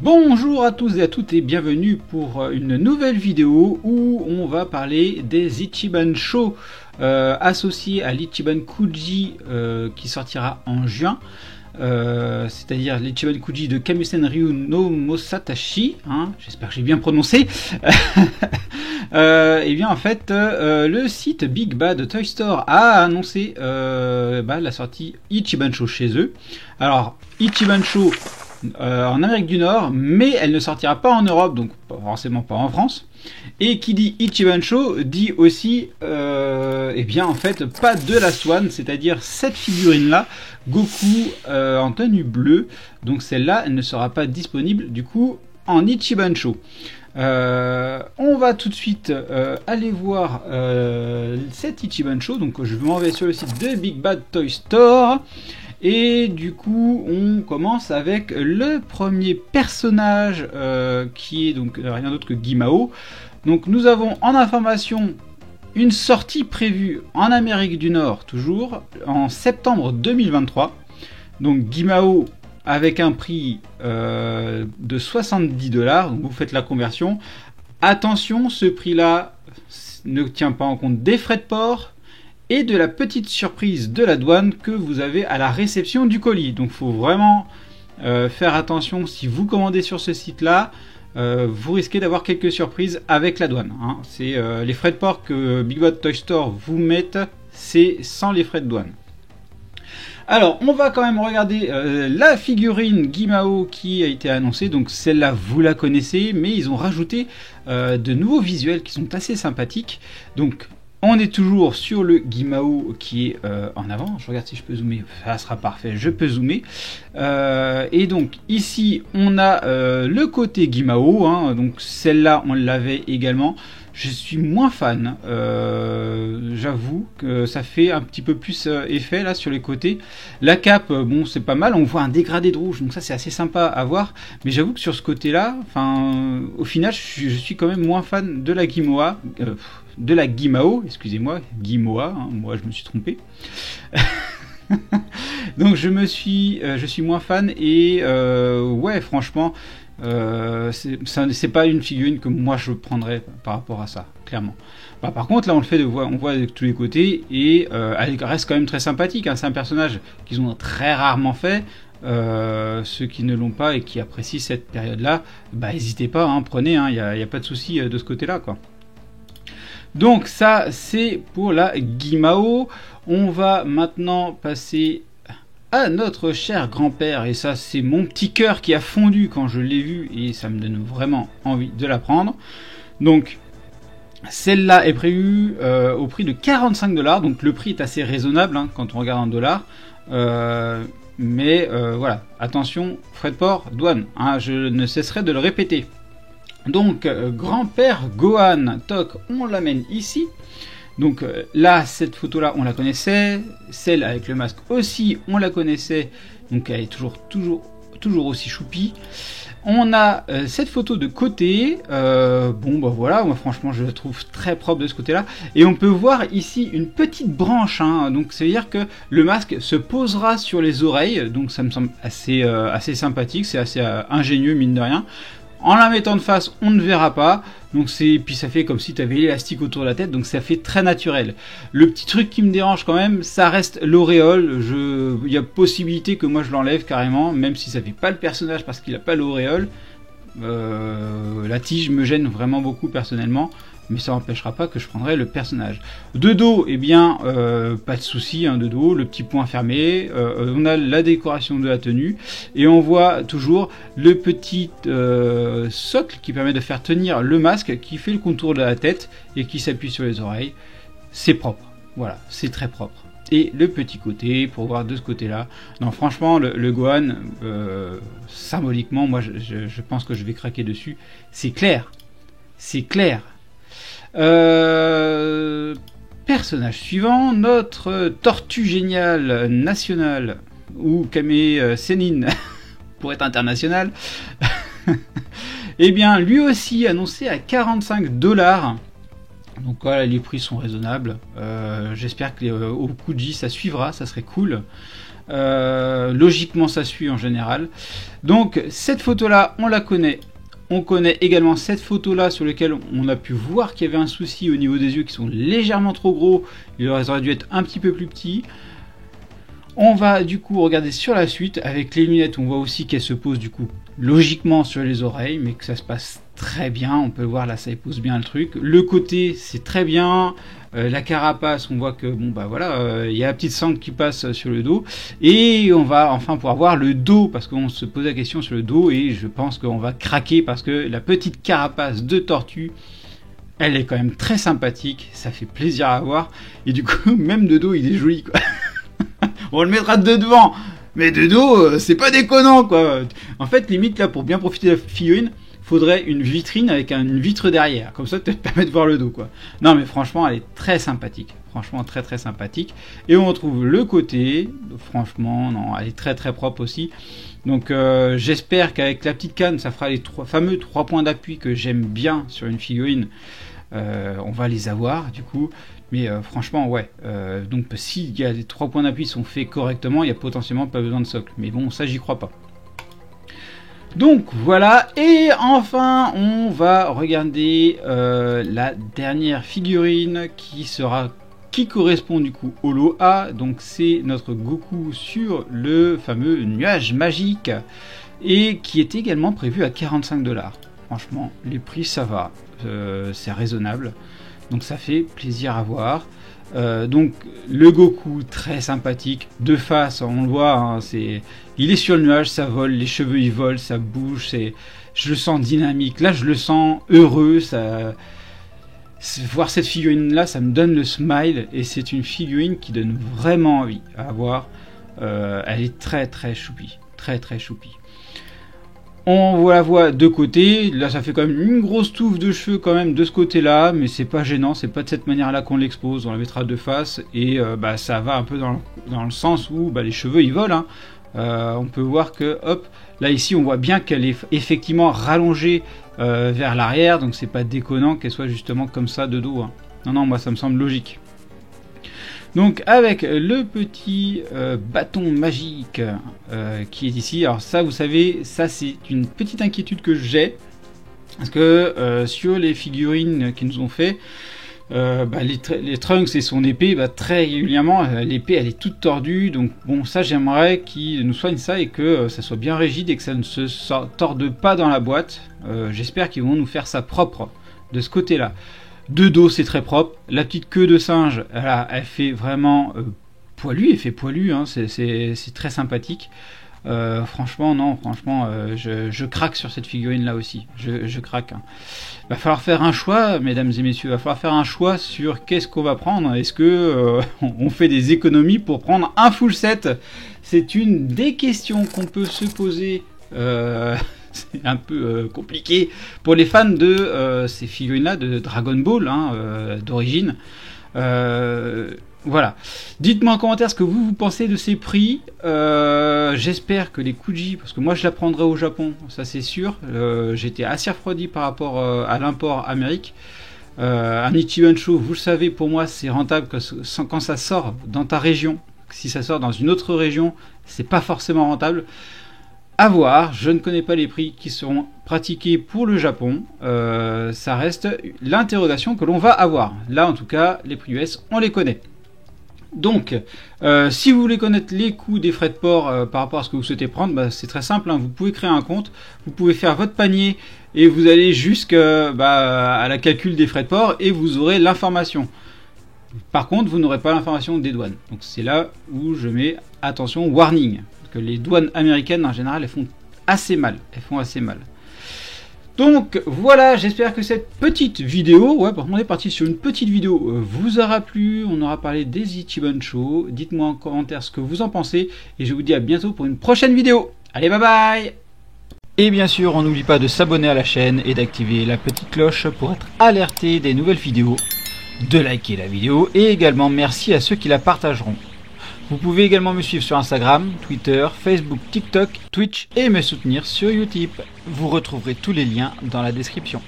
Bonjour à tous et à toutes et bienvenue pour une nouvelle vidéo où on va parler des Ichiban Show associés à l'Ichiban Kuji qui sortira en juin. C'est-à-dire l'Ichiban Kuji de Kamusen Ryu no Mosatashi, hein, j'espère que j'ai bien prononcé. Et bien en fait, le site Big Bad Toy Store a annoncé la sortie Ichiban Show chez eux. Alors Ichiban Show en Amérique du Nord, mais elle ne sortira pas en Europe, donc forcément pas en France. Et qui dit Ichiban Show dit aussi, eh bien en fait, pas de la Swan, c'est-à-dire cette figurine-là, Goku en tenue bleue. Donc celle-là, elle ne sera pas disponible du coup en Ichiban Show. On va tout de suite aller voir cette Ichiban Show. Donc je m'en vais sur le site de Big Bad Toy Store. Et du coup, on commence avec le premier personnage qui est donc rien d'autre que Guimao. Donc nous avons en information une sortie prévue en Amérique du Nord, toujours, en septembre 2023. Donc Guimao avec un prix de 70 $, donc vous faites la conversion. Attention, ce prix-là ne tient pas en compte des frais de port et de la petite surprise de la douane que vous avez à la réception du colis. Donc il faut vraiment faire attention si vous commandez sur ce site-là. Vous risquez d'avoir quelques surprises avec la douane. Hein. C'est les frais de port que Big Bad Toy Store vous mettent, c'est sans les frais de douane. Alors, on va quand même regarder la figurine Guimao qui a été annoncée. Donc celle-là, vous la connaissez, mais ils ont rajouté de nouveaux visuels qui sont assez sympathiques. Donc on est toujours sur le Guimao qui est en avant. Je regarde si je peux zoomer. Ça sera parfait. Je peux zoomer. Et donc ici, on a le côté Guimao. Hein, donc celle-là, on l'avait également. Je suis moins fan. J'avoue que ça fait un petit peu plus effet là sur les côtés. La cape, bon, c'est pas mal. On voit un dégradé de rouge. Donc ça, c'est assez sympa à voir. Mais j'avoue que sur ce côté-là, enfin, au final, je suis quand même moins fan de la Guimao. De la Guimao, excusez-moi, Guimoa, hein, moi je me suis trompé. Donc je suis moins fan et ouais, franchement, c'est pas une figurine que moi je prendrais par rapport à ça, clairement. Bah, par contre, là on voit de tous les côtés et elle reste quand même très sympathique. Hein, c'est un personnage qu'ils ont très rarement fait. Ceux qui ne l'ont pas et qui apprécient cette période-là, bah n'hésitez pas, hein, prenez, il n'y a pas de souci de ce côté-là, quoi. Donc ça c'est pour la Guimao. On va maintenant passer à notre cher grand-père. Et ça c'est mon petit cœur qui a fondu quand je l'ai vu. Et ça me donne vraiment envie de la prendre. Donc celle-là est prévue au prix de 45 $. Donc le prix est assez raisonnable hein, quand on regarde en dollars. Mais voilà, attention, frais de port, douane. Hein, je ne cesserai de le répéter. Donc grand-père Gohan Tok, on l'amène ici. Donc là, cette photo-là, on la connaissait. Celle avec le masque aussi, on la connaissait. Donc elle est toujours aussi choupie. On a cette photo de côté. Bon, bah voilà, moi franchement, je la trouve très propre de ce côté-là. Et on peut voir ici une petite branche. Hein, donc c'est à dire que le masque se posera sur les oreilles. Donc ça me semble assez sympathique. C'est assez ingénieux, mine de rien. En la mettant de face, on ne verra pas. Donc puis ça fait comme si tu avais l'élastique autour de la tête, donc ça fait très naturel. Le petit truc qui me dérange quand même, ça reste l'auréole. Il y a possibilité que moi je l'enlève carrément, même si ça fait pas le personnage parce qu'il a pas l'auréole. La tige me gêne vraiment beaucoup personnellement, mais ça n'empêchera pas que je prendrai le personnage. De dos, eh bien, pas de souci, hein, de dos, le petit point fermé, on a la décoration de la tenue, et on voit toujours le petit socle qui permet de faire tenir le masque, qui fait le contour de la tête, et qui s'appuie sur les oreilles. C'est propre, voilà, c'est très propre. Et le petit côté, pour voir de ce côté-là. Non, franchement, le Gohan, symboliquement, moi, je pense que je vais craquer dessus. C'est clair. C'est clair. Personnage suivant, notre tortue géniale nationale, ou Kame Sennin, pour être international. Eh bien, lui aussi annoncé à 45 $. Donc voilà, les prix sont raisonnables. J'espère que au Kuji ça suivra, ça serait cool. Logiquement, ça suit en général. Donc, cette photo-là, on la connaît. On connaît également cette photo-là sur laquelle on a pu voir qu'il y avait un souci au niveau des yeux qui sont légèrement trop gros. Ils auraient dû être un petit peu plus petits. On va du coup regarder sur la suite. Avec les lunettes, on voit aussi qu'elles se posent du coup logiquement sur les oreilles, mais que ça se passe très bien. On peut le voir là, ça épouse bien le truc. Le côté, c'est très bien. La carapace, on voit que bon bah voilà, il y a la petite sangle qui passe sur le dos. Et on va enfin pouvoir voir le dos, parce qu'on se pose la question sur le dos, et je pense qu'on va craquer parce que la petite carapace de tortue, elle est quand même très sympathique. Ça fait plaisir à voir. Et du coup, même de dos, il est joli, quoi. On le mettra de devant, mais de dos, c'est pas déconnant, quoi. En fait, limite, là, pour bien profiter de la figurine, faudrait une vitrine avec une vitre derrière. Comme ça, ça te permet de voir le dos, quoi. Non, mais franchement, elle est très sympathique. Franchement, très très sympathique. Et on retrouve le côté. Franchement, non, elle est très très propre aussi. Donc, j'espère qu'avec la petite canne, ça fera les fameux 3 points d'appui que j'aime bien sur une figurine. On va les avoir, du coup. Mais franchement, ouais. Donc, si les 3 points d'appui sont faits correctement, il n'y a potentiellement pas besoin de socle. Mais bon, ça, j'y crois pas. Donc, voilà. Et enfin, on va regarder la dernière figurine qui correspond du coup au lot A. Donc, c'est notre Goku sur le fameux nuage magique. Et qui est également prévu à 45$. Franchement, les prix, ça va. C'est raisonnable. Donc ça fait plaisir à voir. Donc le Goku très sympathique de face, on le voit, hein, il est sur le nuage, ça vole, les cheveux ils volent, ça bouge, je le sens dynamique. Là je le sens heureux. Voir cette figurine là, ça me donne le smile et c'est une figurine qui donne vraiment envie à voir. Elle est très très choupi, très très choupi. On la voit de côté, là ça fait quand même une grosse touffe de cheveux quand même de ce côté-là, mais c'est pas gênant, c'est pas de cette manière-là qu'on l'expose, on la mettra de face, et ça va un peu dans le sens où les cheveux ils volent, hein. On peut voir que, hop, là ici on voit bien qu'elle est effectivement rallongée vers l'arrière, donc c'est pas déconnant qu'elle soit justement comme ça de dos, hein. Non, moi ça me semble logique. Donc avec le petit bâton magique qui est ici, alors ça vous savez, ça c'est une petite inquiétude que j'ai, parce que sur les figurines qu'ils nous ont fait, les Trunks et son épée, très régulièrement l'épée elle est toute tordue, donc bon ça j'aimerais qu'ils nous soignent ça et que ça soit bien rigide et que ça ne se torde pas dans la boîte. J'espère qu'ils vont nous faire ça propre de ce côté là. De dos c'est très propre, la petite queue de singe elle fait vraiment poilu, elle fait poilu, hein, c'est très sympathique. Franchement je craque sur cette figurine là aussi, je craque, hein. Va falloir faire un choix, mesdames et messieurs, va falloir faire un choix sur qu'est-ce qu'on va prendre. Est-ce que on fait des économies pour prendre un full set? C'est une des questions qu'on peut se poser. C'est un peu compliqué pour les fans de ces figurines-là de Dragon Ball, hein, d'origine. Voilà. Dites-moi en commentaire ce que vous pensez de ces prix. J'espère que les Kuji, parce que moi je la prendrai au Japon, ça c'est sûr. J'étais assez refroidi par rapport à l'import Amérique. Un Ichiban Show, vous le savez, pour moi c'est rentable quand ça sort dans ta région. Si ça sort dans une autre région, c'est pas forcément rentable. À voir, je ne connais pas les prix qui seront pratiqués pour le Japon. Ça reste l'interrogation que l'on va avoir. Là, en tout cas, les prix US, on les connaît. Donc, si vous voulez connaître les coûts des frais de port par rapport à ce que vous souhaitez prendre, c'est très simple, hein. Vous pouvez créer un compte, vous pouvez faire votre panier et vous allez jusqu'à la calcul des frais de port et vous aurez l'information. Par contre, vous n'aurez pas l'information des douanes. Donc, c'est là où je mets attention, warning. Que les douanes américaines en général elles font assez mal. Donc voilà, j'espère que cette petite vidéo, on est parti sur une petite vidéo, vous aura plu. On aura parlé des Ichiban Show. Dites-moi en commentaire ce que vous en pensez et je vous dis à bientôt pour une prochaine vidéo. Allez, bye bye. Et bien sûr, on n'oublie pas de s'abonner à la chaîne et d'activer la petite cloche pour être alerté des nouvelles vidéos, de liker la vidéo et également merci à ceux qui la partageront. Vous pouvez également me suivre sur Instagram, Twitter, Facebook, TikTok, Twitch et me soutenir sur Utip. Vous retrouverez tous les liens dans la description.